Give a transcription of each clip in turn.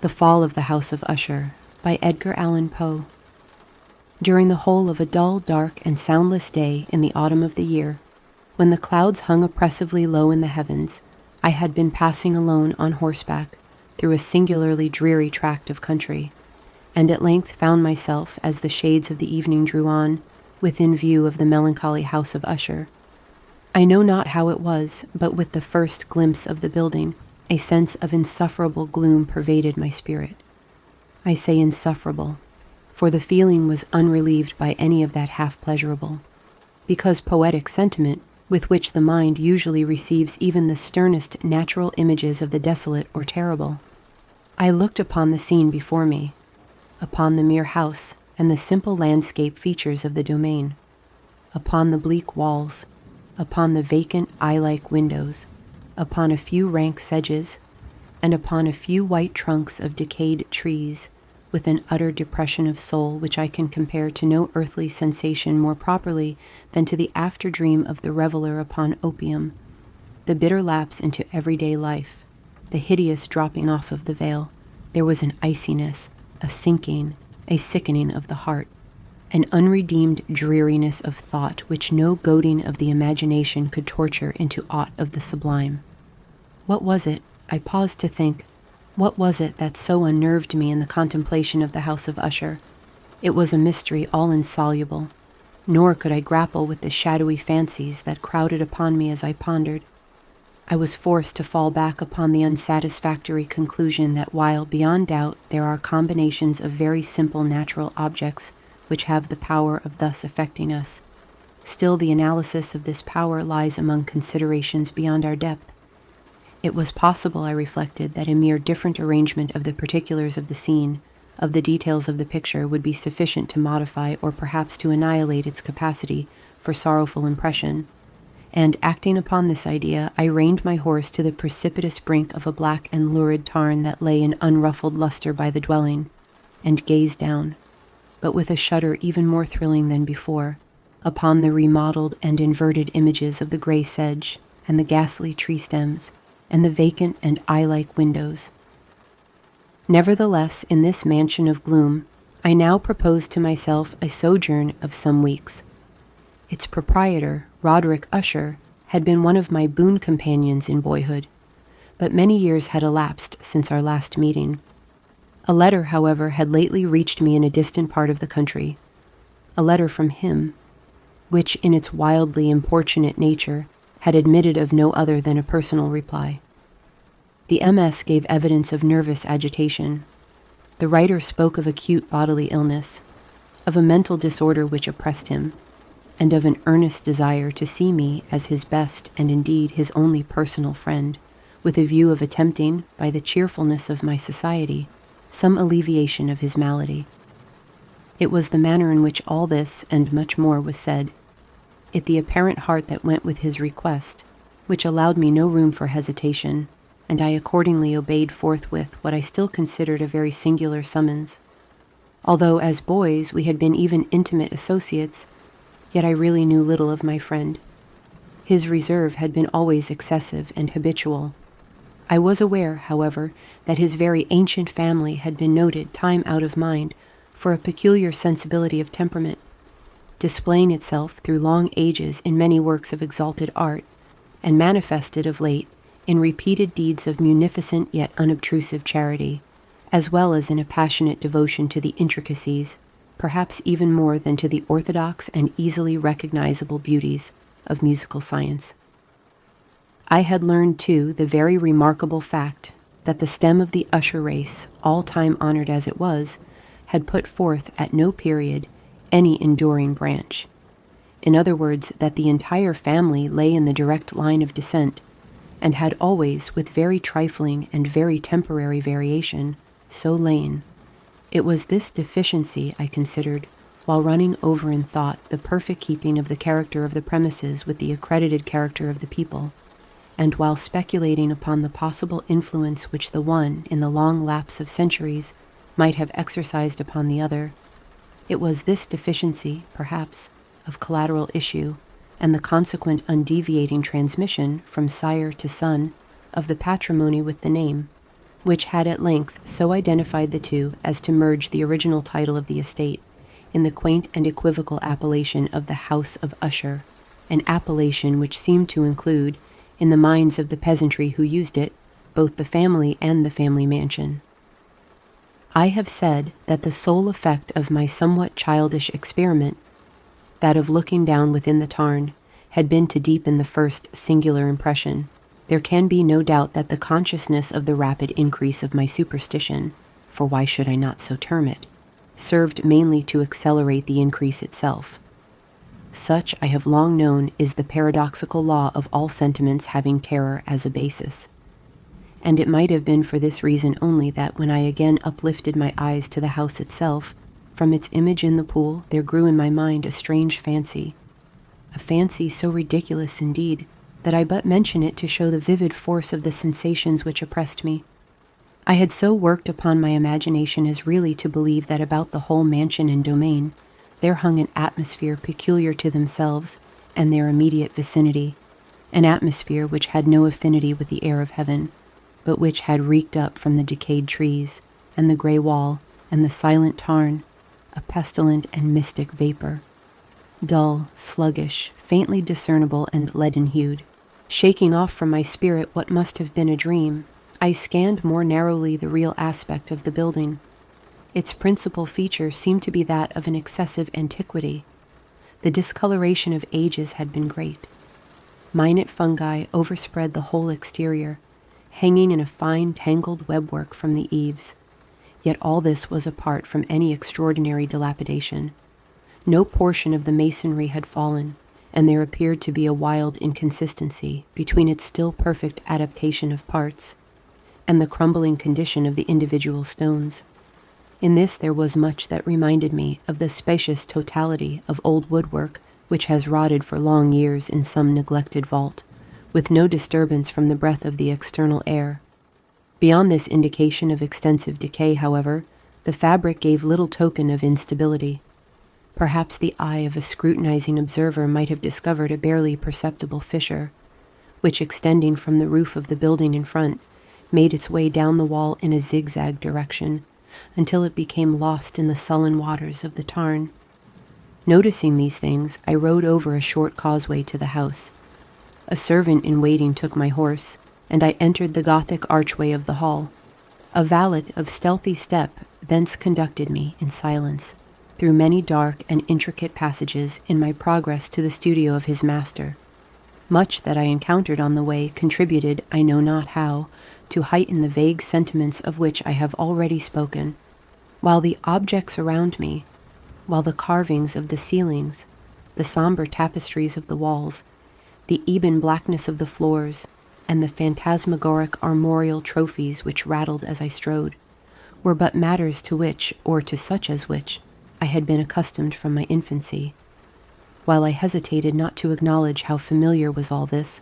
The Fall of the House of Usher by Edgar Allan Poe. During the whole of a dull, dark, and soundless day in the autumn of the year, when the clouds hung oppressively low in the heavens, I had been passing alone on horseback through a singularly dreary tract of country, and at length found myself, as the shades of the evening drew on, within view of the melancholy house of Usher. I know not how it was, but with the first glimpse of the building, a sense of insufferable gloom pervaded my spirit. I say insufferable, for the feeling was unrelieved by any of that half-pleasurable, because poetic sentiment, with which the mind usually receives even the sternest natural images of the desolate or terrible. I looked upon the scene before me, upon the mere house and the simple landscape features of the domain, upon the bleak walls, upon the vacant eye-like windows, upon a few rank sedges, and upon a few white trunks of decayed trees, with an utter depression of soul which I can compare to no earthly sensation more properly than to the after-dream of the reveller upon opium, the bitter lapse into everyday life, the hideous dropping off of the veil. There was an iciness, a sinking, a sickening of the heart, an unredeemed dreariness of thought which no goading of the imagination could torture into aught of the sublime. What was it, I paused to think, what was it that so unnerved me in the contemplation of the house of Usher? It was a mystery all insoluble, nor could I grapple with the shadowy fancies that crowded upon me as I pondered. I was forced to fall back upon the unsatisfactory conclusion that while beyond doubt there are combinations of very simple natural objects which have the power of thus affecting us, still the analysis of this power lies among considerations beyond our depth. It was possible, I reflected, that a mere different arrangement of the particulars of the scene, of the details of the picture, would be sufficient to modify or perhaps to annihilate its capacity for sorrowful impression, and, acting upon this idea, I reined my horse to the precipitous brink of a black and lurid tarn that lay in unruffled luster by the dwelling, and gazed down, but with a shudder even more thrilling than before, upon the remodeled and inverted images of the grey sedge, and the ghastly tree stems, and the vacant and eye-like windows. Nevertheless, in this mansion of gloom, I now proposed to myself a sojourn of some weeks. Its proprietor, Roderick Usher, had been one of my boon companions in boyhood, but many years had elapsed since our last meeting. A letter, however, had lately reached me in a distant part of the country, a letter from him, which, in its wildly importunate nature, had admitted of no other than a personal reply. The MS gave evidence of nervous agitation. The writer spoke of acute bodily illness, of a mental disorder which oppressed him, and of an earnest desire to see me as his best and indeed his only personal friend, with a view of attempting, by the cheerfulness of my society, some alleviation of his malady. It was the manner in which all this and much more was said, it the apparent heart that went with his request, which allowed me no room for hesitation, and I accordingly obeyed forthwith what I still considered a very singular summons. Although as boys we had been even intimate associates, yet I really knew little of my friend. His reserve had been always excessive and habitual. I was aware, however, that his very ancient family had been noted time out of mind for a peculiar sensibility of temperament, displaying itself through long ages in many works of exalted art, and manifested of late in repeated deeds of munificent yet unobtrusive charity, as well as in a passionate devotion to the intricacies, perhaps even more than to the orthodox and easily recognizable beauties of musical science. I had learned, too, the very remarkable fact that the stem of the Usher race, all time honored as it was, had put forth at no period any enduring branch. In other words, that the entire family lay in the direct line of descent, and had always, with very trifling and very temporary variation, so lain. It was this deficiency, I considered, while running over in thought the perfect keeping of the character of the premises with the accredited character of the people, and while speculating upon the possible influence which the one, in the long lapse of centuries, might have exercised upon the other. It was this deficiency, perhaps, of collateral issue, and the consequent undeviating transmission from sire to son of the patrimony with the name, which had at length so identified the two as to merge the original title of the estate in the quaint and equivocal appellation of the House of Usher, an appellation which seemed to include, in the minds of the peasantry who used it, both the family and the family mansion. I have said that the sole effect of my somewhat childish experiment, that of looking down within the tarn, had been to deepen the first singular impression. There can be no doubt that the consciousness of the rapid increase of my superstition, for why should I not so term it, served mainly to accelerate the increase itself. Such, I have long known, is the paradoxical law of all sentiments having terror as a basis. And it might have been for this reason only that when I again uplifted my eyes to the house itself, from its image in the pool there grew in my mind a strange fancy, a fancy so ridiculous indeed that I but mention it to show the vivid force of the sensations which oppressed me. I had so worked upon my imagination as really to believe that about the whole mansion and domain there hung an atmosphere peculiar to themselves and their immediate vicinity, an atmosphere which had no affinity with the air of heaven, but which had reeked up from the decayed trees, and the grey wall, and the silent tarn, a pestilent and mystic vapor, dull, sluggish, faintly discernible and leaden-hued. Shaking off from my spirit what must have been a dream, I scanned more narrowly the real aspect of the building. Its principal feature seemed to be that of an excessive antiquity. The discoloration of ages had been great. Minute fungi overspread the whole exterior, hanging in a fine tangled webwork from the eaves. Yet all this was apart from any extraordinary dilapidation. No portion of the masonry had fallen, and there appeared to be a wild inconsistency between its still perfect adaptation of parts and the crumbling condition of the individual stones. In this there was much that reminded me of the spacious totality of old woodwork which has rotted for long years in some neglected vault, with no disturbance from the breath of the external air. Beyond this indication of extensive decay, however, the fabric gave little token of instability. Perhaps the eye of a scrutinizing observer might have discovered a barely perceptible fissure, which, extending from the roof of the building in front, made its way down the wall in a zigzag direction, until it became lost in the sullen waters of the tarn. Noticing these things, I rode over a short causeway to the house. A servant in waiting took my horse, and I entered the Gothic archway of the hall. A valet of stealthy step thence conducted me in silence through many dark and intricate passages in my progress to the studio of his master. Much that I encountered on the way contributed, I know not how, to heighten the vague sentiments of which I have already spoken, while the objects around me, while the carvings of the ceilings, the somber tapestries of the walls, the ebon blackness of the floors, and the phantasmagoric armorial trophies which rattled as I strode, were but matters to which, or to such as which, I had been accustomed from my infancy. While I hesitated not to acknowledge how familiar was all this,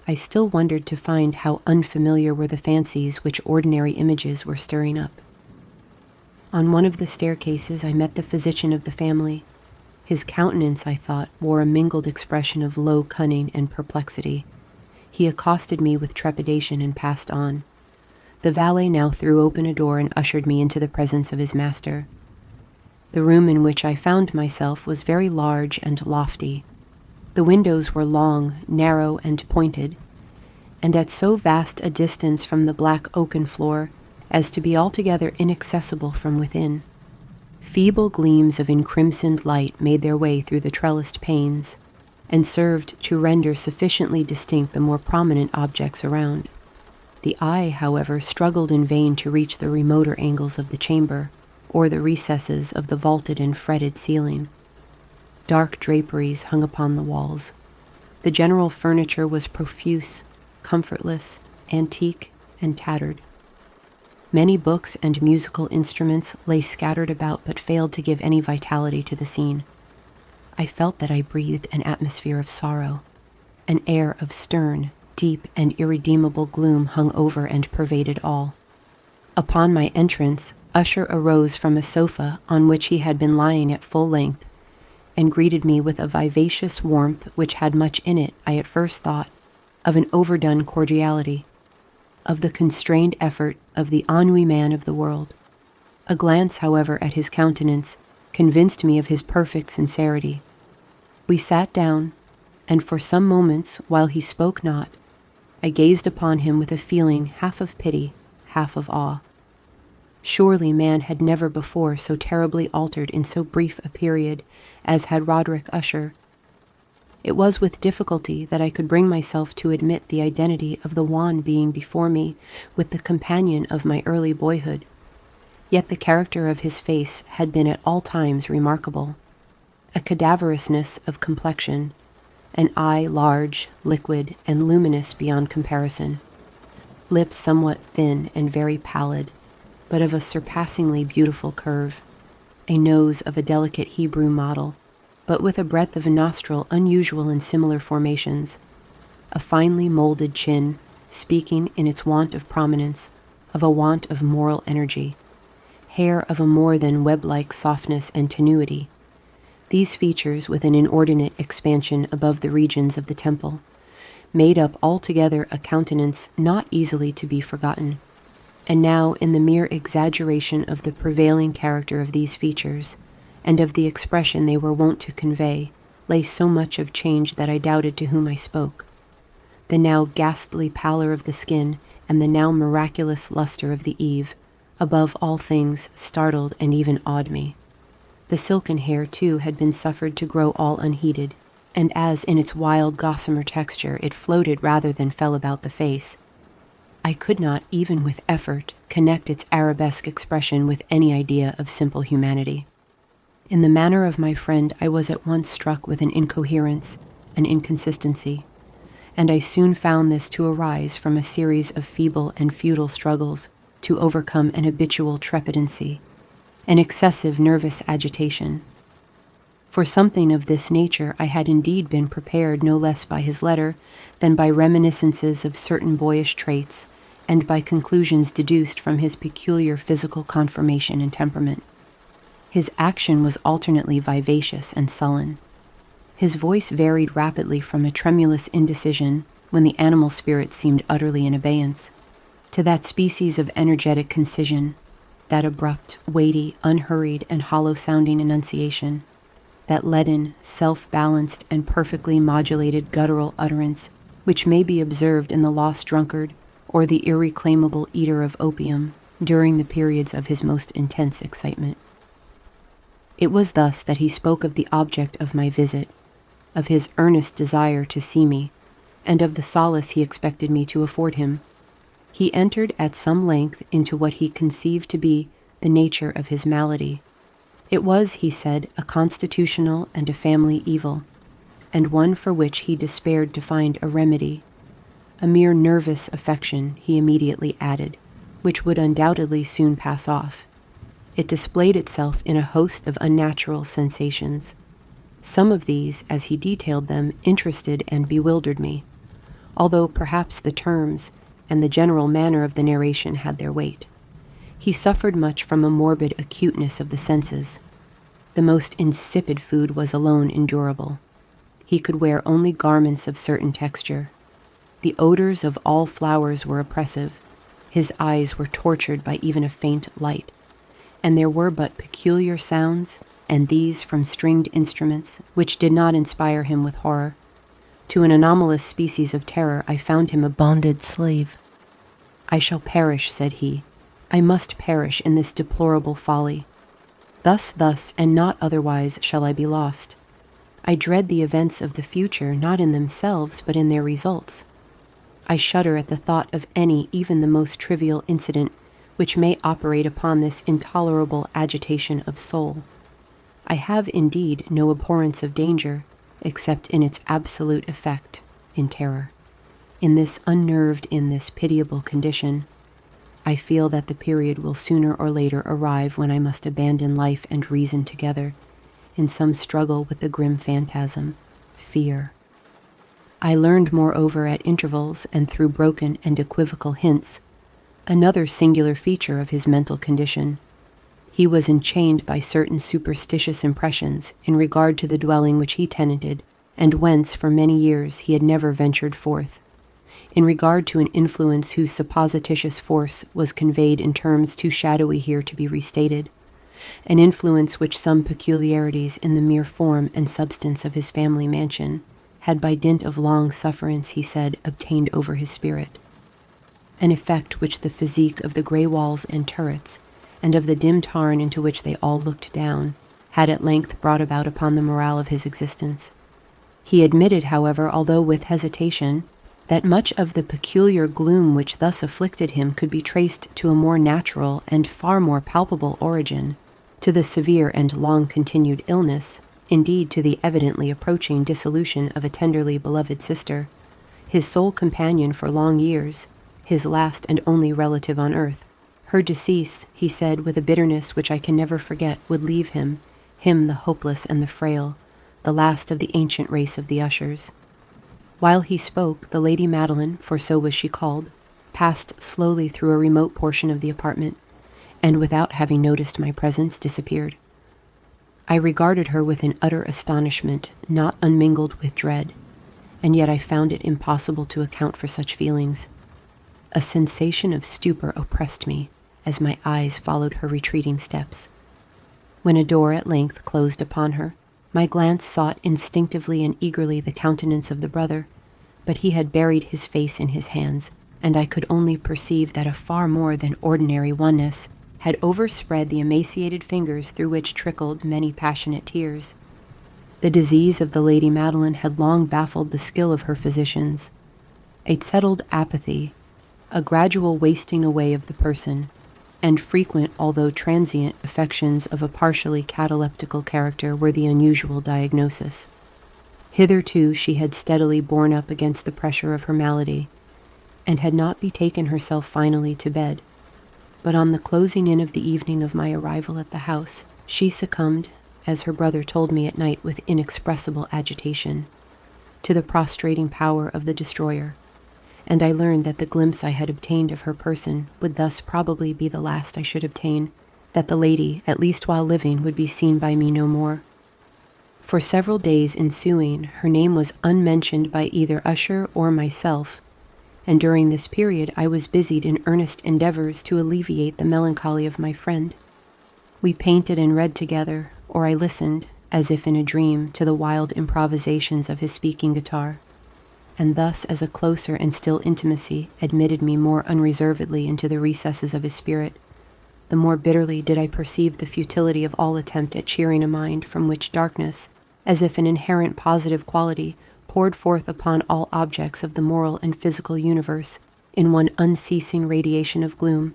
I still wondered to find how unfamiliar were the fancies which ordinary images were stirring up. On one of the staircases I met the physician of the family. His countenance, I thought, wore a mingled expression of low cunning and perplexity. He accosted me with trepidation and passed on. The valet now threw open a door and ushered me into the presence of his master. The room in which I found myself was very large and lofty. The windows were long, narrow, and pointed, and at so vast a distance from the black oaken floor as to be altogether inaccessible from within. Feeble gleams of encrimsoned light made their way through the trellised panes, and served to render sufficiently distinct the more prominent objects around. The eye, however, struggled in vain to reach the remoter angles of the chamber, or the recesses of the vaulted and fretted ceiling. Dark draperies hung upon the walls. The general furniture was profuse, comfortless, antique, and tattered. Many books and musical instruments lay scattered about but failed to give any vitality to the scene. I felt that I breathed an atmosphere of sorrow. An air of stern, deep, and irredeemable gloom hung over and pervaded all. Upon my entrance, Usher arose from a sofa on which he had been lying at full length, and greeted me with a vivacious warmth which had much in it, I at first thought, of an overdone cordiality. of the constrained effort of the ennui man of the world. A glance, however, at his countenance convinced me of his perfect sincerity. We sat down, and for some moments, while he spoke not, I gazed upon him with a feeling half of pity, half of awe. Surely man had never before so terribly altered in so brief a period as had Roderick Usher. It was with difficulty that I could bring myself to admit the identity of the wan being before me with the companion of my early boyhood. Yet the character of his face had been at all times remarkable. A cadaverousness of complexion, an eye large, liquid, and luminous beyond comparison, lips somewhat thin and very pallid, but of a surpassingly beautiful curve, a nose of a delicate Hebrew model, but with a breadth of nostril unusual in similar formations, a finely molded chin, speaking in its want of prominence, of a want of moral energy, hair of a more than web-like softness and tenuity. These features, with an inordinate expansion above the regions of the temple, made up altogether a countenance not easily to be forgotten. And now, in the mere exaggeration of the prevailing character of these features, and of the expression they were wont to convey, lay so much of change that I doubted to whom I spoke. The now ghastly pallor of the skin, and the now miraculous luster of the eve, above all things, startled and even awed me. The silken hair, too, had been suffered to grow all unheeded, and as in its wild gossamer texture it floated rather than fell about the face, I could not, even with effort, connect its arabesque expression with any idea of simple humanity. In the manner of my friend I was at once struck with an incoherence, an inconsistency, and I soon found this to arise from a series of feeble and futile struggles to overcome an habitual trepidancy, an excessive nervous agitation. For something of this nature I had indeed been prepared no less by his letter than by reminiscences of certain boyish traits and by conclusions deduced from his peculiar physical conformation and temperament. His action was alternately vivacious and sullen. His voice varied rapidly from a tremulous indecision, when the animal spirit seemed utterly in abeyance, to that species of energetic concision, that abrupt, weighty, unhurried, and hollow-sounding enunciation, that leaden, self-balanced, and perfectly modulated guttural utterance which may be observed in the lost drunkard or the irreclaimable eater of opium during the periods of his most intense excitement. It was thus that he spoke of the object of my visit, of his earnest desire to see me, and of the solace he expected me to afford him. He entered at some length into what he conceived to be the nature of his malady. It was, he said, a constitutional and a family evil, and one for which he despaired to find a remedy. A mere nervous affection, he immediately added, which would undoubtedly soon pass off. It displayed itself in a host of unnatural sensations. Some of these, as he detailed them, interested and bewildered me, although perhaps the terms and the general manner of the narration had their weight. He suffered much from a morbid acuteness of the senses. The most insipid food was alone endurable. He could wear only garments of certain texture. The odors of all flowers were oppressive. His eyes were tortured by even a faint light, and there were but peculiar sounds, and these from stringed instruments, which did not inspire him with horror. To an anomalous species of terror I found him a bonded slave. "I shall perish," said he. "I must perish in this deplorable folly. Thus, and not otherwise shall I be lost. I dread the events of the future, not in themselves, but in their results. I shudder at the thought of any, even the most trivial incident, which may operate upon this intolerable agitation of soul. I have, indeed, no abhorrence of danger, except in its absolute effect, in terror. In this pitiable condition, I feel that the period will sooner or later arrive when I must abandon life and reason together, in some struggle with the grim phantasm, fear. I learned, moreover, at intervals and through broken and equivocal hints, another singular feature of his mental condition. He was enchained by certain superstitious impressions in regard to the dwelling which he tenanted, and whence for many years he had never ventured forth. in regard to an influence whose supposititious force was conveyed in terms too shadowy here to be restated, an influence which some peculiarities in the mere form and substance of his family mansion had by dint of long sufferance, he said, obtained over his spirit, an effect which the physique of the grey walls and turrets, and of the dim tarn into which they all looked down, had at length brought about upon the morale of his existence. He admitted, however, although with hesitation, that much of the peculiar gloom which thus afflicted him could be traced to a more natural and far more palpable origin, to the severe and long-continued illness, indeed to the evidently approaching dissolution of a tenderly beloved sister, his sole companion for long years, his last and only relative on earth. Her decease, he said with a bitterness which I can never forget, would leave him the hopeless and the frail, the last of the ancient race of the Ushers. While he spoke, the Lady Madeline, for so was she called, passed slowly through a remote portion of the apartment, and without having noticed my presence, disappeared. I regarded her with an utter astonishment, not unmingled with dread, and yet I found it impossible to account for such feelings. A sensation of stupor oppressed me as my eyes followed her retreating steps. When a door at length closed upon her, my glance sought instinctively and eagerly the countenance of the brother, but he had buried his face in his hands, and I could only perceive that a far more than ordinary oneness had overspread the emaciated fingers through which trickled many passionate tears. The disease of the Lady Madeline had long baffled the skill of her physicians. A settled apathy, a gradual wasting away of the person, and frequent, although transient, affections of a partially cataleptical character were the unusual diagnosis. Hitherto she had steadily borne up against the pressure of her malady, and had not betaken herself finally to bed, but on the closing in of the evening of my arrival at the house, she succumbed, as her brother told me at night with inexpressible agitation, to the prostrating power of the destroyer, and I learned that the glimpse I had obtained of her person would thus probably be the last I should obtain, that the lady, at least while living, would be seen by me no more. For several days ensuing, her name was unmentioned by either Usher or myself, and during this period I was busied in earnest endeavors to alleviate the melancholy of my friend. We painted and read together, or I listened, as if in a dream, to the wild improvisations of his speaking guitar, and thus as a closer and still intimacy admitted me more unreservedly into the recesses of his spirit, the more bitterly did I perceive the futility of all attempt at cheering a mind from which darkness, as if an inherent positive quality, poured forth upon all objects of the moral and physical universe in one unceasing radiation of gloom.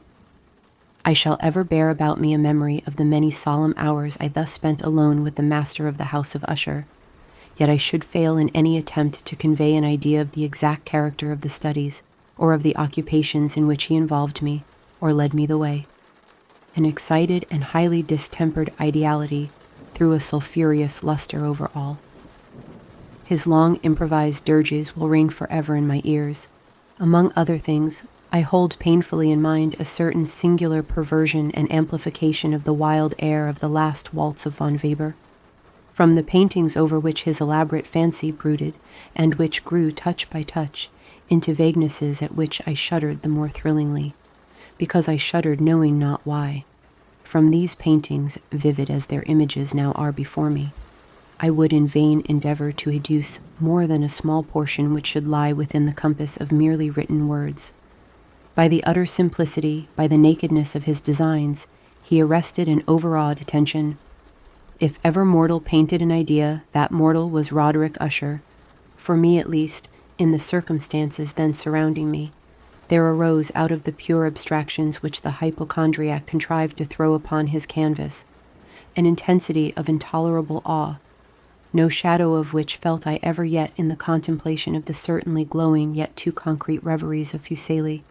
I shall ever bear about me a memory of the many solemn hours I thus spent alone with the master of the house of Usher, yet I should fail in any attempt to convey an idea of the exact character of the studies, or of the occupations in which he involved me, or led me the way. An excited and highly distempered ideality threw a sulphureous luster over all. His long improvised dirges will ring forever in my ears. Among other things, I hold painfully in mind a certain singular perversion and amplification of the wild air of the last waltz of von Weber, from the paintings over which his elaborate fancy brooded, and which grew touch by touch into vaguenesses at which I shuddered the more thrillingly, because I shuddered knowing not why. From these paintings, vivid as their images now are before me, I would in vain endeavor to educe more than a small portion which should lie within the compass of merely written words. By the utter simplicity, by the nakedness of his designs, he arrested and overawed attention. If ever mortal painted an idea, that mortal was Roderick Usher. For me, at least, in the circumstances then surrounding me, there arose out of the pure abstractions which the hypochondriac contrived to throw upon his canvas an intensity of intolerable awe, no shadow of which felt I ever yet in the contemplation of the certainly glowing yet too concrete reveries of Fuseli.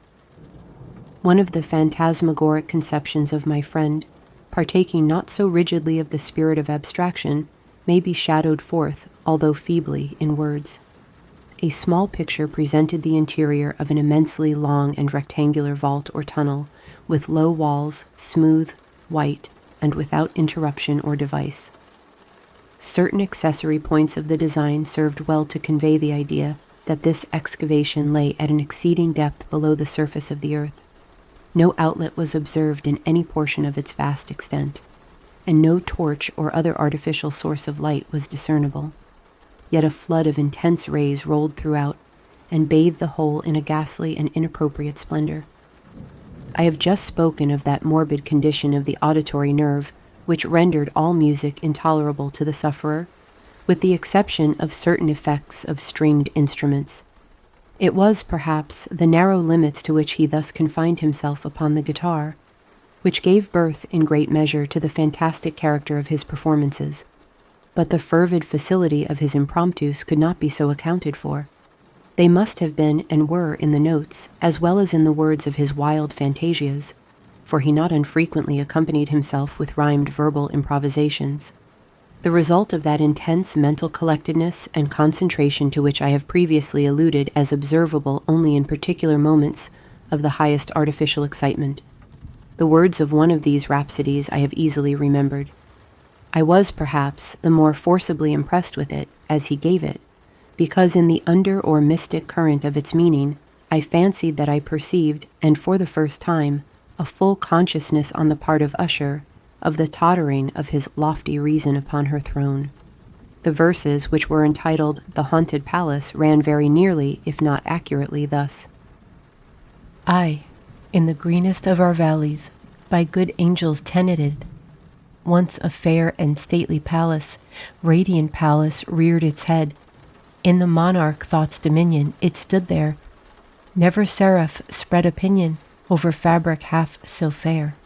One of the phantasmagoric conceptions of my friend, partaking not so rigidly of the spirit of abstraction, may be shadowed forth, although feebly, in words. A small picture presented the interior of an immensely long and rectangular vault or tunnel, with low walls, smooth, white, and without interruption or device. Certain accessory points of the design served well to convey the idea, that this excavation lay at an exceeding depth below the surface of the earth. No outlet was observed in any portion of its vast extent, and no torch or other artificial source of light was discernible. Yet a flood of intense rays rolled throughout and bathed the whole in a ghastly and inappropriate splendor. I have just spoken of that morbid condition of the auditory nerve which rendered all music intolerable to the sufferer, with the exception of certain effects of stringed instruments. It was, perhaps, the narrow limits to which he thus confined himself upon the guitar, which gave birth in great measure to the fantastic character of his performances, but the fervid facility of his impromptus could not be so accounted for. They must have been and were in the notes, as well as in the words of his wild fantasias, for he not unfrequently accompanied himself with rhymed verbal improvisations, the result of that intense mental collectedness and concentration to which I have previously alluded as observable only in particular moments of the highest artificial excitement. The words of one of these rhapsodies I have easily remembered. I was, perhaps, the more forcibly impressed with it, as he gave it, because in the under or mystic current of its meaning, I fancied that I perceived, and for the first time, a full consciousness on the part of Usher of the tottering of his lofty reason upon her throne. The verses, which were entitled The Haunted Palace, ran very nearly, if not accurately, thus: I, in the greenest of our valleys, by good angels tenanted, once a fair and stately palace, radiant palace reared its head. In the monarch thought's dominion it stood there. Never seraph spread a pinion over fabric half so fair.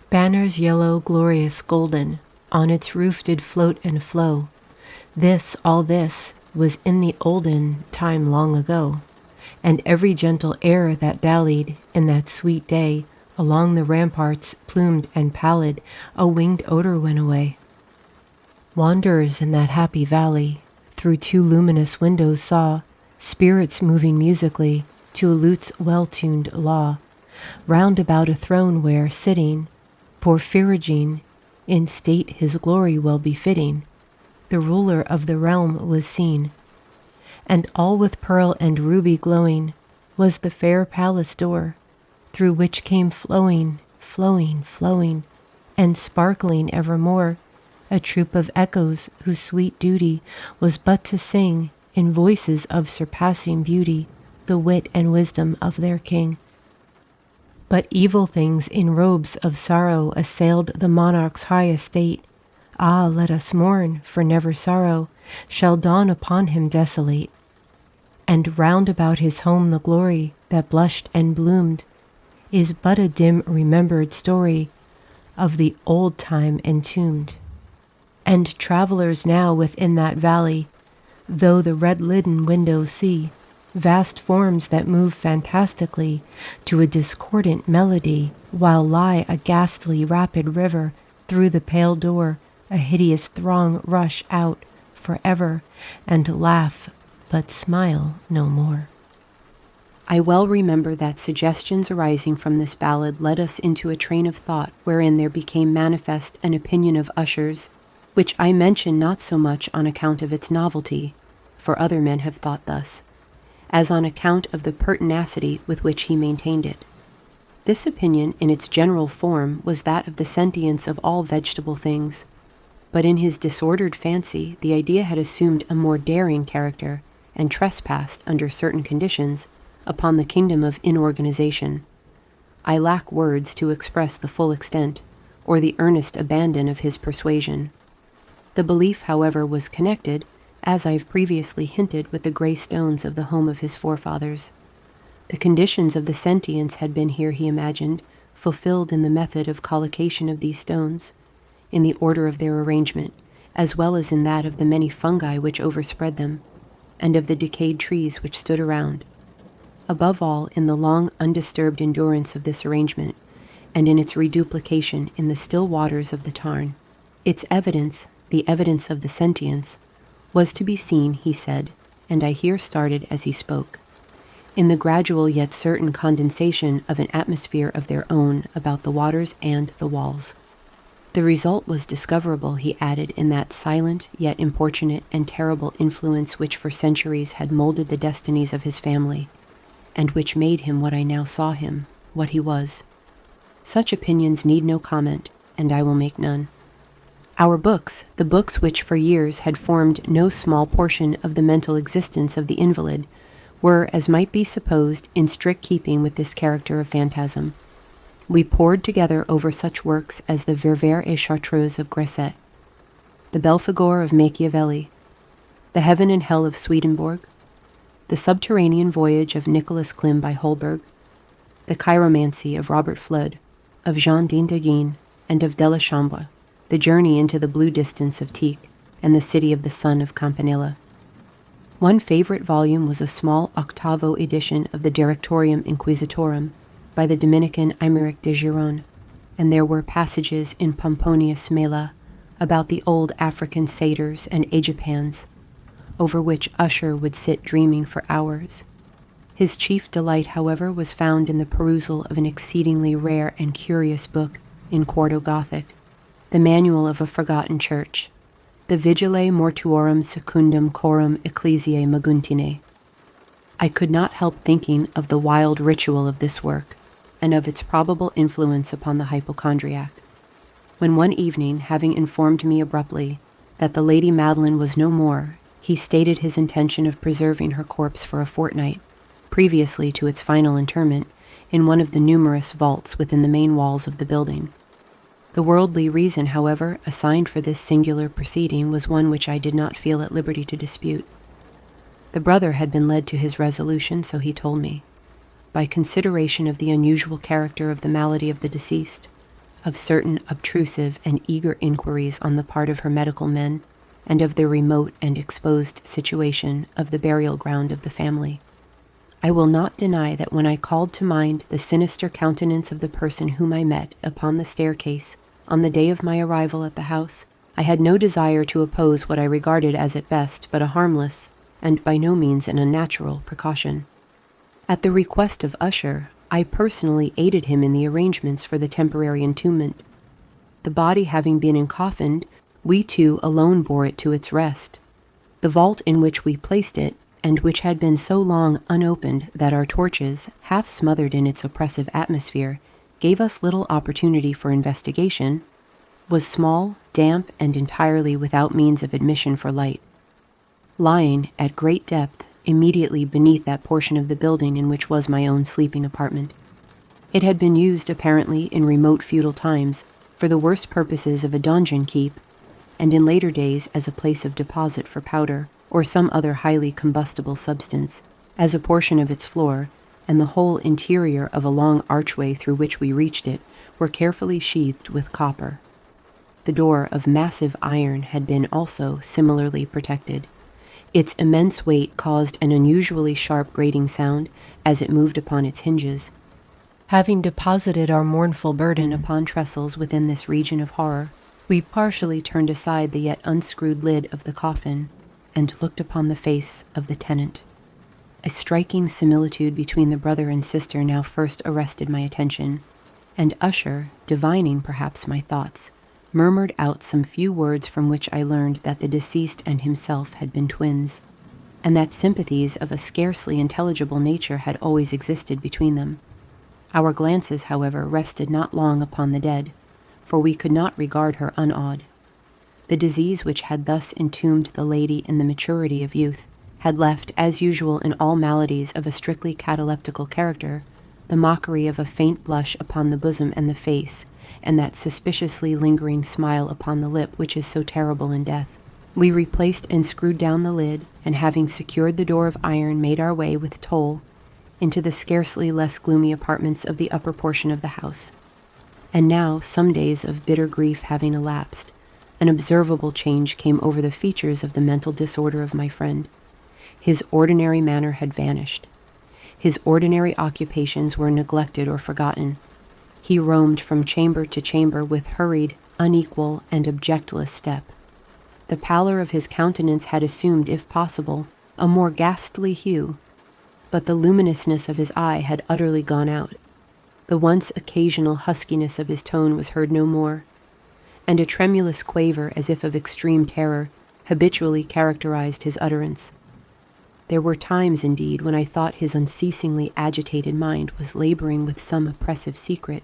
Banners yellow, glorious, golden, on its roof did float and flow. This, all this, was in the olden time long ago, and every gentle air that dallied in that sweet day along the ramparts, plumed and pallid, a winged odor went away. Wanderers in that happy valley through two luminous windows saw spirits moving musically to a lute's well-tuned law, round about a throne where, sitting, Porphyrogene, in state his glory well befitting, the ruler of the realm was seen, and all with pearl and ruby glowing was the fair palace door, through which came flowing, flowing, flowing, and sparkling evermore, a troop of echoes whose sweet duty was but to sing, in voices of surpassing beauty, the wit and wisdom of their king. But evil things in robes of sorrow assailed the monarch's high estate. Ah, let us mourn, for never sorrow shall dawn upon him desolate. And round about his home the glory that blushed and bloomed is but a dim remembered story of the old time entombed. And travelers now within that valley, though the red-lidden windows see vast forms that move fantastically to a discordant melody, while lie a ghastly rapid river through the pale door, a hideous throng rush out forever and laugh but smile no more. I well remember that suggestions arising from this ballad led us into a train of thought wherein there became manifest an opinion of Usher's, which I mention not so much on account of its novelty, for other men have thought thus, as on account of the pertinacity with which he maintained it. This opinion, in its general form, was that of the sentience of all vegetable things, but in his disordered fancy the idea had assumed a more daring character, and trespassed, under certain conditions, upon the kingdom of inorganization. I lack words to express the full extent, or the earnest abandon of his persuasion. The belief, however, was connected, as I have previously hinted, with the grey stones of the home of his forefathers. The conditions of the sentience had been here, he imagined, fulfilled in the method of collocation of these stones, in the order of their arrangement, as well as in that of the many fungi which overspread them, and of the decayed trees which stood around. Above all, in the long undisturbed endurance of this arrangement, and in its reduplication in the still waters of the tarn. Its evidence, the evidence of the sentience, was to be seen, he said, and I here started as he spoke, in the gradual yet certain condensation of an atmosphere of their own about the waters and the walls. The result was discoverable, he added, in that silent, yet importunate and terrible influence which for centuries had molded the destinies of his family, and which made him what I now saw him, what he was. Such opinions need no comment, and I will make none. Our books, the books which for years had formed no small portion of the mental existence of the invalid, were, as might be supposed, in strict keeping with this character of phantasm. We pored together over such works as the Ververs et Chartreuse of Gresset, the Belphegor of Machiavelli, the Heaven and Hell of Swedenborg, the Subterranean Voyage of Nicholas Klim by Holberg, the Chiromancy of Robert Fludd, of Jean d'Intergene, and of Delechambre, the Journey into the Blue Distance of Tieck, and the City of the Sun of Campanella. One favorite volume was a small octavo edition of the Directorium Inquisitorum by the Dominican Aymeric de Gironne, and there were passages in Pomponius Mela about the old African satyrs and Aegipans, over which Usher would sit dreaming for hours. His chief delight, however, was found in the perusal of an exceedingly rare and curious book in quarto Gothic, the Manual of a Forgotten Church, the Vigile Mortuorum Secundum Coram Ecclesiae Maguntinae. I could not help thinking of the wild ritual of this work, and of its probable influence upon the hypochondriac, when one evening, having informed me abruptly that the Lady Madeline was no more, he stated his intention of preserving her corpse for a fortnight, previously to its final interment, in one of the numerous vaults within the main walls of the building. The worldly reason, however, assigned for this singular proceeding was one which I did not feel at liberty to dispute. The brother had been led to his resolution, so he told me, by consideration of the unusual character of the malady of the deceased, of certain obtrusive and eager inquiries on the part of her medical men, and of the remote and exposed situation of the burial ground of the family. I will not deny that when I called to mind the sinister countenance of the person whom I met upon the staircase on the day of my arrival at the house, I had no desire to oppose what I regarded as at best but a harmless, and by no means an unnatural, precaution. At the request of Usher, I personally aided him in the arrangements for the temporary entombment. The body having been encoffined, we two alone bore it to its rest. The vault in which we placed it, and which had been so long unopened that our torches, half smothered in its oppressive atmosphere, gave us little opportunity for investigation, was small, damp, and entirely without means of admission for light. Lying, at great depth, immediately beneath that portion of the building in which was my own sleeping apartment. It had been used, apparently, in remote feudal times, for the worst purposes of a donjon keep, and in later days as a place of deposit for powder, or some other highly combustible substance, as a portion of its floor, and the whole interior of a long archway through which we reached it, were carefully sheathed with copper. The door of massive iron had been also similarly protected. Its immense weight caused an unusually sharp grating sound as it moved upon its hinges. Having deposited our mournful burden upon trestles within this region of horror, we partially turned aside the yet unscrewed lid of the coffin, and looked upon the face of the tenant. A striking similitude between the brother and sister now first arrested my attention, and Usher, divining perhaps my thoughts, murmured out some few words from which I learned that the deceased and himself had been twins, and that sympathies of a scarcely intelligible nature had always existed between them. Our glances, however, rested not long upon the dead, for we could not regard her unawed. The disease which had thus entombed the lady in the maturity of youth had left, as usual in all maladies of a strictly cataleptical character, the mockery of a faint blush upon the bosom and the face, and that suspiciously lingering smile upon the lip which is so terrible in death. We replaced and screwed down the lid, and having secured the door of iron, made our way with toll into the scarcely less gloomy apartments of the upper portion of the house. And now, some days of bitter grief having elapsed, an observable change came over the features of the mental disorder of my friend. His ordinary manner had vanished. His ordinary occupations were neglected or forgotten. He roamed from chamber to chamber with hurried, unequal, and objectless step. The pallor of his countenance had assumed, if possible, a more ghastly hue, but the luminousness of his eye had utterly gone out. The once occasional huskiness of his tone was heard no more, and a tremulous quaver as if of extreme terror habitually characterized his utterance. There were times, indeed, when I thought his unceasingly agitated mind was laboring with some oppressive secret,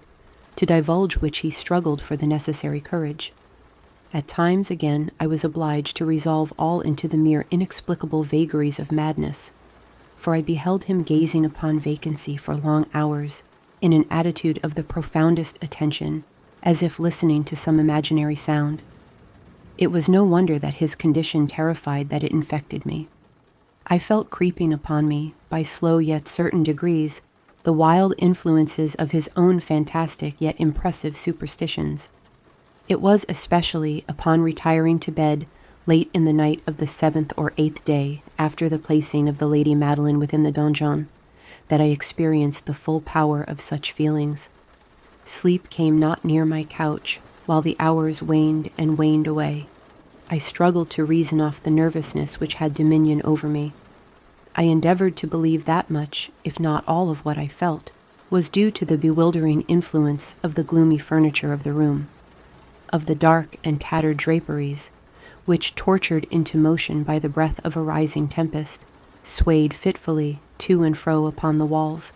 to divulge which he struggled for the necessary courage. At times, again, I was obliged to resolve all into the mere inexplicable vagaries of madness, for I beheld him gazing upon vacancy for long hours, in an attitude of the profoundest attention, as if listening to some imaginary sound. It was no wonder that his condition terrified that it infected me. I felt creeping upon me, by slow yet certain degrees, the wild influences of his own fantastic yet impressive superstitions. It was especially upon retiring to bed late in the night of the 7th or 8th day after the placing of the Lady Madeline within the donjon that I experienced the full power of such feelings. Sleep came not near my couch while the hours waned and waned away. I struggled to reason off the nervousness which had dominion over me. I endeavored to believe that much, if not all of what I felt, was due to the bewildering influence of the gloomy furniture of the room, of the dark and tattered draperies, which, tortured into motion by the breath of a rising tempest, swayed fitfully to and fro upon the walls,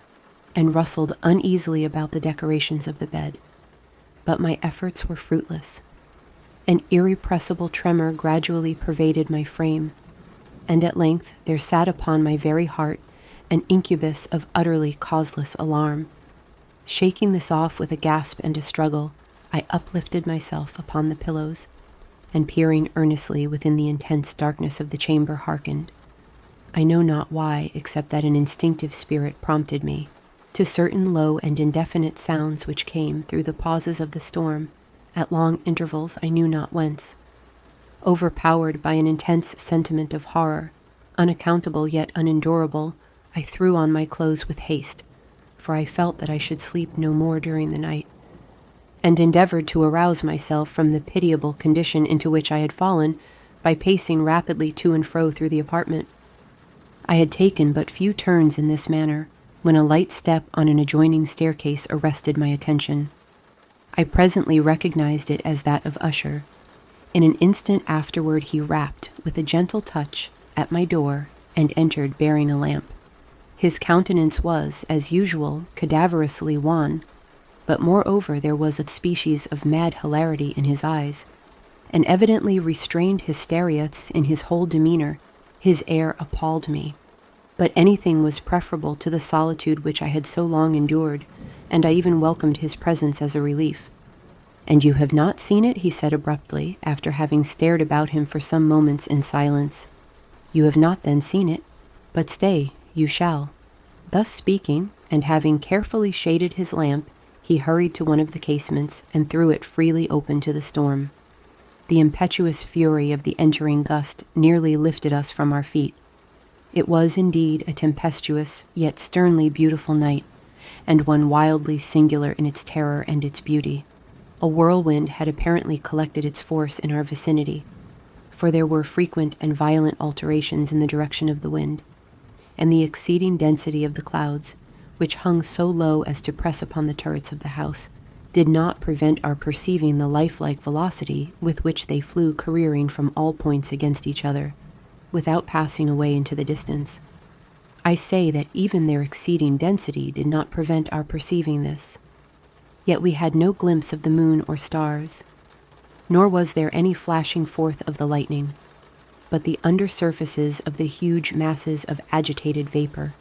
and rustled uneasily about the decorations of the bed. But my efforts were fruitless. An irrepressible tremor gradually pervaded my frame, and at length there sat upon my very heart an incubus of utterly causeless alarm. Shaking this off with a gasp and a struggle, I uplifted myself upon the pillows, and peering earnestly within the intense darkness of the chamber hearkened. I know not why, except that an instinctive spirit prompted me, to certain low and indefinite sounds which came through the pauses of the storm, at long intervals I knew not whence. Overpowered by an intense sentiment of horror, unaccountable yet unendurable, I threw on my clothes with haste, for I felt that I should sleep no more during the night, and endeavored to arouse myself from the pitiable condition into which I had fallen by pacing rapidly to and fro through the apartment. I had taken but few turns in this manner when a light step on an adjoining staircase arrested my attention. I presently recognized it as that of Usher. In an instant afterward he rapped, with a gentle touch, at my door, and entered bearing a lamp. His countenance was, as usual, cadaverously wan, but moreover there was a species of mad hilarity in his eyes, an evidently restrained hysteria in his whole demeanor. His air appalled me, but anything was preferable to the solitude which I had so long endured, and I even welcomed his presence as a relief. "And you have not seen it?" he said abruptly, after having stared about him for some moments in silence. "You have not then seen it, but stay, you shall." Thus speaking, and having carefully shaded his lamp, he hurried to one of the casements and threw it freely open to the storm. The impetuous fury of the entering gust nearly lifted us from our feet. It was indeed a tempestuous, yet sternly beautiful night, and one wildly singular in its terror and its beauty. A whirlwind had apparently collected its force in our vicinity, for there were frequent and violent alterations in the direction of the wind, and the exceeding density of the clouds, which hung so low as to press upon the turrets of the house, did not prevent our perceiving the lifelike velocity with which they flew careering from all points against each other, without passing away into the distance. I say that even their exceeding density did not prevent our perceiving this. Yet we had no glimpse of the moon or stars, nor was there any flashing forth of the lightning, but the under surfaces of the huge masses of agitated vapor,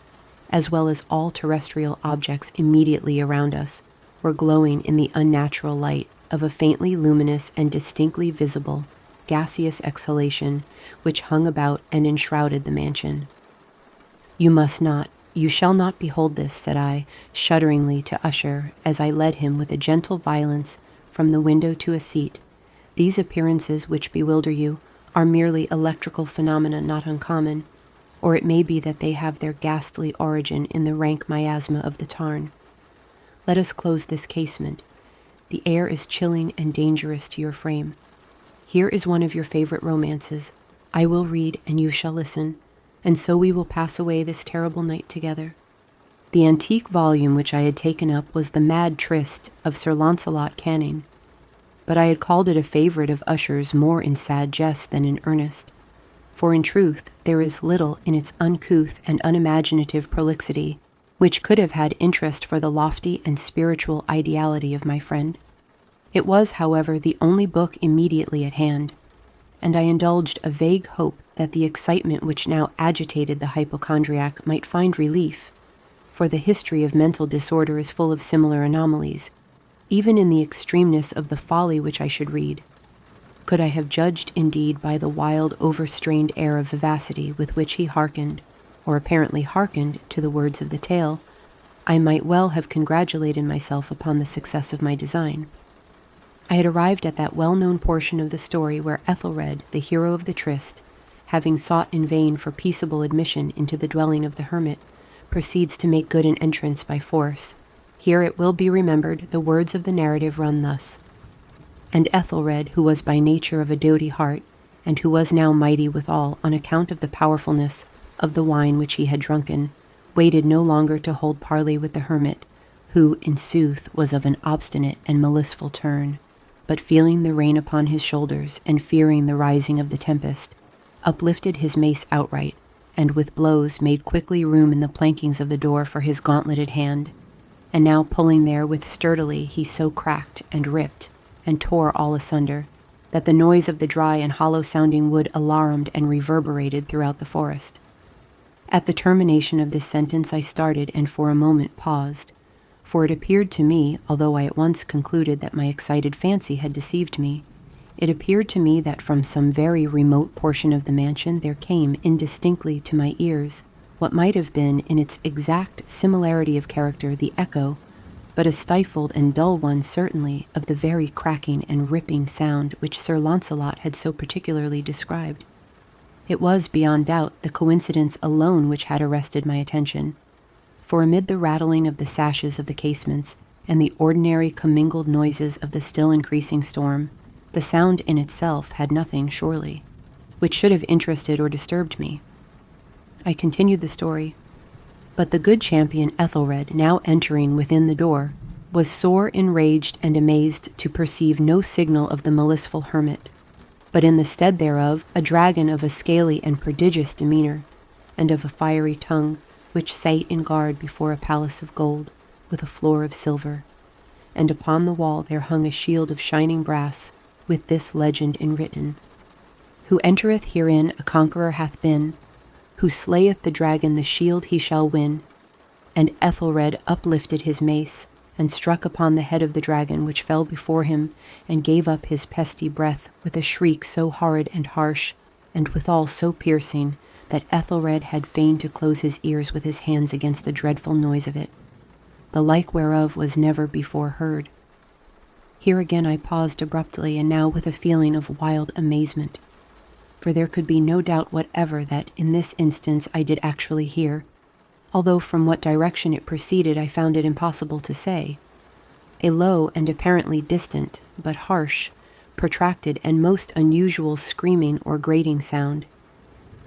as well as all terrestrial objects immediately around us, were glowing in the unnatural light of a faintly luminous and distinctly visible gaseous exhalation which hung about and enshrouded the mansion. "You must not, you shall not behold this," said I, shudderingly to Usher, as I led him with a gentle violence from the window to a seat. "These appearances which bewilder you are merely electrical phenomena not uncommon, or it may be that they have their ghastly origin in the rank miasma of the tarn. Let us close this casement. The air is chilling and dangerous to your frame. Here is one of your favorite romances. I will read and you shall listen, and so we will pass away this terrible night together." The antique volume which I had taken up was the Mad Tryst of Sir Launcelot Canning. but I had called it a favorite of Usher's more in sad jest than in earnest. For in truth there is little in its uncouth and unimaginative prolixity which could have had interest for the lofty and spiritual ideality of my friend. It was, however, the only book immediately at hand, and I indulged a vague hope that the excitement which now agitated the hypochondriac might find relief, for the history of mental disorder is full of similar anomalies, even in the extremeness of the folly which I should read. Could I have judged indeed by the wild, overstrained air of vivacity with which he hearkened, or apparently hearkened, to the words of the tale, I might well have congratulated myself upon the success of my design. I had arrived at that well-known portion of the story where Ethelred, the hero of the tryst, having sought in vain for peaceable admission into the dwelling of the hermit, proceeds to make good an entrance by force. Here it will be remembered the words of the narrative run thus: And Ethelred, who was by nature of a doughty heart, and who was now mighty withal on account of the powerfulness of the wine which he had drunken, waited no longer to hold parley with the hermit, who, in sooth, was of an obstinate and maliceful turn, but feeling the rain upon his shoulders, and fearing the rising of the tempest, uplifted his mace outright, and with blows made quickly room in the plankings of the door for his gauntleted hand, and now pulling therewith sturdily he so cracked and ripped, and tore all asunder, that the noise of the dry and hollow-sounding wood alarumed and reverberated throughout the forest. At the termination of this sentence I started and for a moment paused, for it appeared to me, although I at once concluded that my excited fancy had deceived me, it appeared to me that from some very remote portion of the mansion there came indistinctly to my ears what might have been in its exact similarity of character the echo, but a stifled and dull one certainly, of the very cracking and ripping sound which Sir Launcelot had so particularly described. It was, beyond doubt, the coincidence alone which had arrested my attention, for amid the rattling of the sashes of the casements and the ordinary commingled noises of the still increasing storm, the sound in itself had nothing, surely, which should have interested or disturbed me. I continued the story. But the good champion Ethelred, now entering within the door, was sore enraged and amazed to perceive no signal of the maliceful hermit, but in the stead thereof a dragon of a scaly and prodigious demeanour, and of a fiery tongue, which sate in guard before a palace of gold, with a floor of silver, and upon the wall there hung a shield of shining brass, with this legend enwritten: Who entereth herein a conqueror hath been, who slayeth the dragon the shield he shall win. And Ethelred uplifted his mace, and struck upon the head of the dragon, which fell before him, and gave up his pesty breath with a shriek so horrid and harsh, and withal so piercing, that Ethelred had fain to close his ears with his hands against the dreadful noise of it, the like whereof was never before heard. Here again I paused abruptly, and now with a feeling of wild amazement, for there could be no doubt whatever that in this instance I did actually hear, although from what direction it proceeded I found it impossible to say, a low and apparently distant, but harsh, protracted, and most unusual screaming or grating sound,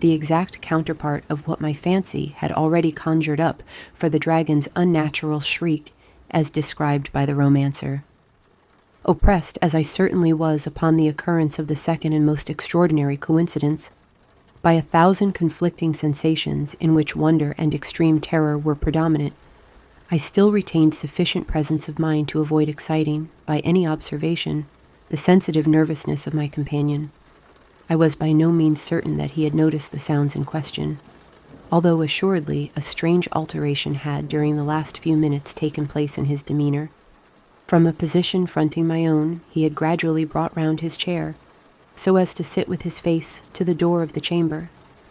the exact counterpart of what my fancy had already conjured up for the dragon's unnatural shriek as described by the romancer. Oppressed as I certainly was upon the occurrence of the second and most extraordinary coincidence, by 1,000 conflicting sensations in which wonder and extreme terror were predominant, I still retained sufficient presence of mind to avoid exciting, by any observation, the sensitive nervousness of my companion. I was by no means certain that he had noticed the sounds in question, although assuredly a strange alteration had during the last few minutes taken place in his demeanour. From a position fronting my own, he had gradually brought round his chair, so as to sit with his face to the door of the chamber,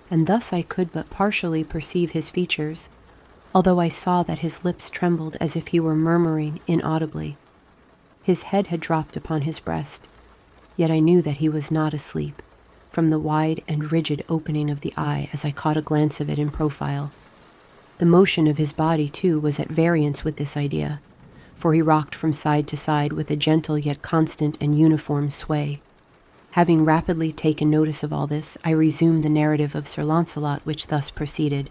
and thus I could but partially perceive his features, although I saw that his lips trembled as if he were murmuring inaudibly. His head had dropped upon his breast, yet I knew that he was not asleep, from the wide and rigid opening of the eye as I caught a glance of it in profile. The motion of his body, too, was at variance with this idea, for he rocked from side to side with a gentle yet constant and uniform sway. Having rapidly taken notice of all this, I resumed the narrative of Sir Launcelot, which thus proceeded.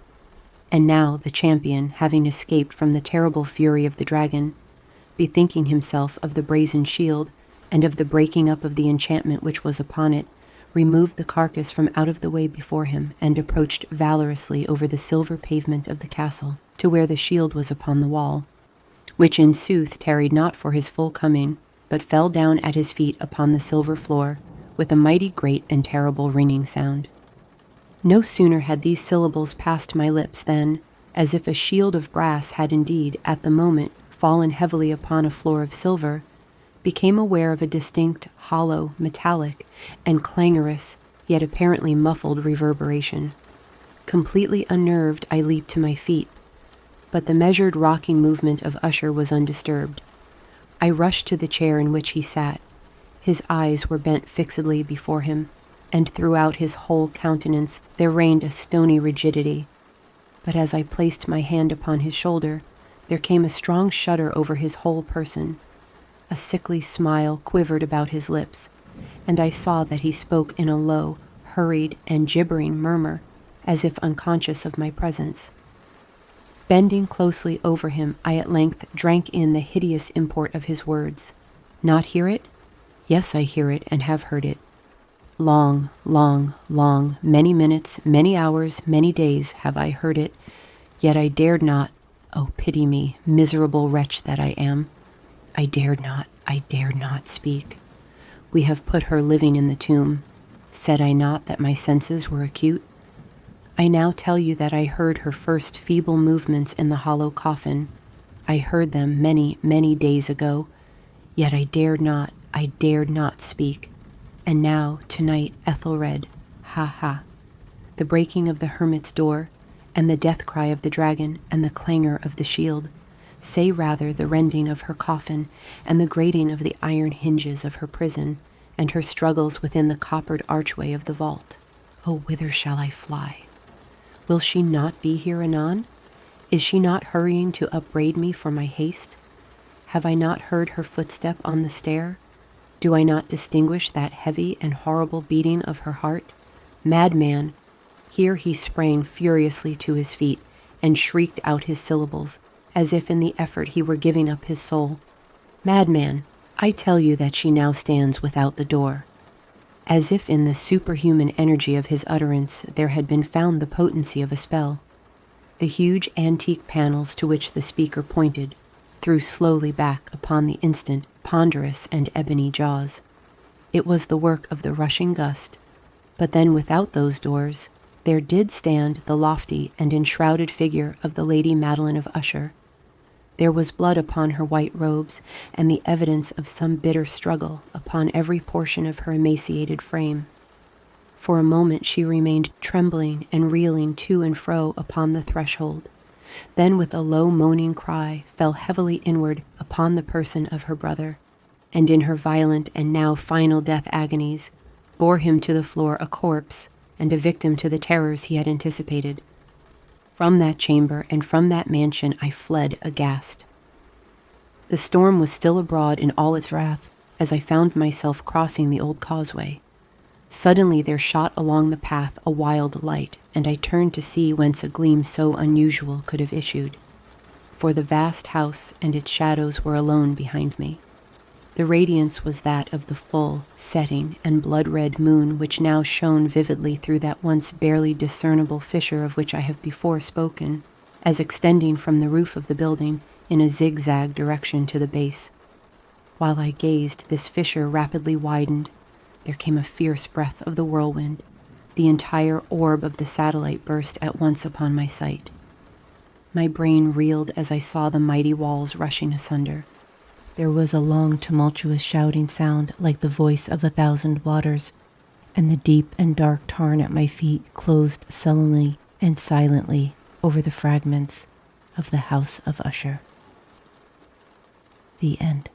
And now the champion, having escaped from the terrible fury of the dragon, bethinking himself of the brazen shield, and of the breaking up of the enchantment which was upon it, removed the carcass from out of the way before him, and approached valorously over the silver pavement of the castle to where the shield was upon the wall, which in sooth tarried not for his full coming, but fell down at his feet upon the silver floor, with a mighty great and terrible ringing sound. No sooner had these syllables passed my lips than, as if a shield of brass had indeed, at the moment, fallen heavily upon a floor of silver, became aware of a distinct, hollow, metallic, and clangorous, yet apparently muffled reverberation. Completely unnerved, I leaped to my feet, but the measured rocking movement of Usher was undisturbed. I rushed to the chair in which he sat. His eyes were bent fixedly before him, and throughout his whole countenance there reigned a stony rigidity. But as I placed my hand upon his shoulder, there came a strong shudder over his whole person. A sickly smile quivered about his lips, and I saw that he spoke in a low, hurried, and gibbering murmur, as if unconscious of my presence. Bending closely over him, I at length drank in the hideous import of his words. Not hear it? Yes, I hear it, and have heard it. Long, long, long, many minutes, many hours, many days have I heard it, yet I dared not, oh pity me, miserable wretch that I am. I dared not speak. We have put her living in the tomb. Said I not that my senses were acute? I now tell you that I heard her first feeble movements in the hollow coffin. I heard them many, many days ago, yet I dared not speak. And now, tonight, Ethelred, ha ha. The breaking of the hermit's door, and the death cry of the dragon, and the clangor of the shield, say rather the rending of her coffin, and the grating of the iron hinges of her prison, and her struggles within the coppered archway of the vault. Oh, whither shall I fly? Will she not be here anon? Is she not hurrying to upbraid me for my haste? Have I not heard her footstep on the stair? Do I not distinguish that heavy and horrible beating of her heart? Madman! Here he sprang furiously to his feet and shrieked out his syllables, as if in the effort he were giving up his soul. Madman! I tell you that she now stands without the door. As if in the superhuman energy of his utterance there had been found the potency of a spell. The huge antique panels to which the speaker pointed threw slowly back upon the instant ponderous and ebony jaws. It was the work of the rushing gust, but then without those doors there did stand the lofty and enshrouded figure of the Lady Madeline of Usher. There was blood upon her white robes, and the evidence of some bitter struggle upon every portion of her emaciated frame. For a moment she remained trembling and reeling to and fro upon the threshold, then with a low moaning cry fell heavily inward upon the person of her brother, and in her violent and now final death agonies bore him to the floor a corpse and a victim to the terrors he had anticipated. From that chamber and from that mansion I fled aghast. The storm was still abroad in all its wrath as I found myself crossing the old causeway. Suddenly there shot along the path a wild light, and I turned to see whence a gleam so unusual could have issued. For the vast house and its shadows were alone behind me. The radiance was that of the full, setting, and blood-red moon which now shone vividly through that once barely discernible fissure of which I have before spoken, as extending from the roof of the building in a zigzag direction to the base. While I gazed, this fissure rapidly widened. There came a fierce breath of the whirlwind. The entire orb of the satellite burst at once upon my sight. My brain reeled as I saw the mighty walls rushing asunder. There was a long, tumultuous shouting sound like the voice of 1,000 waters, and the deep and dark tarn at my feet closed sullenly and silently over the fragments of the house of Usher. The end.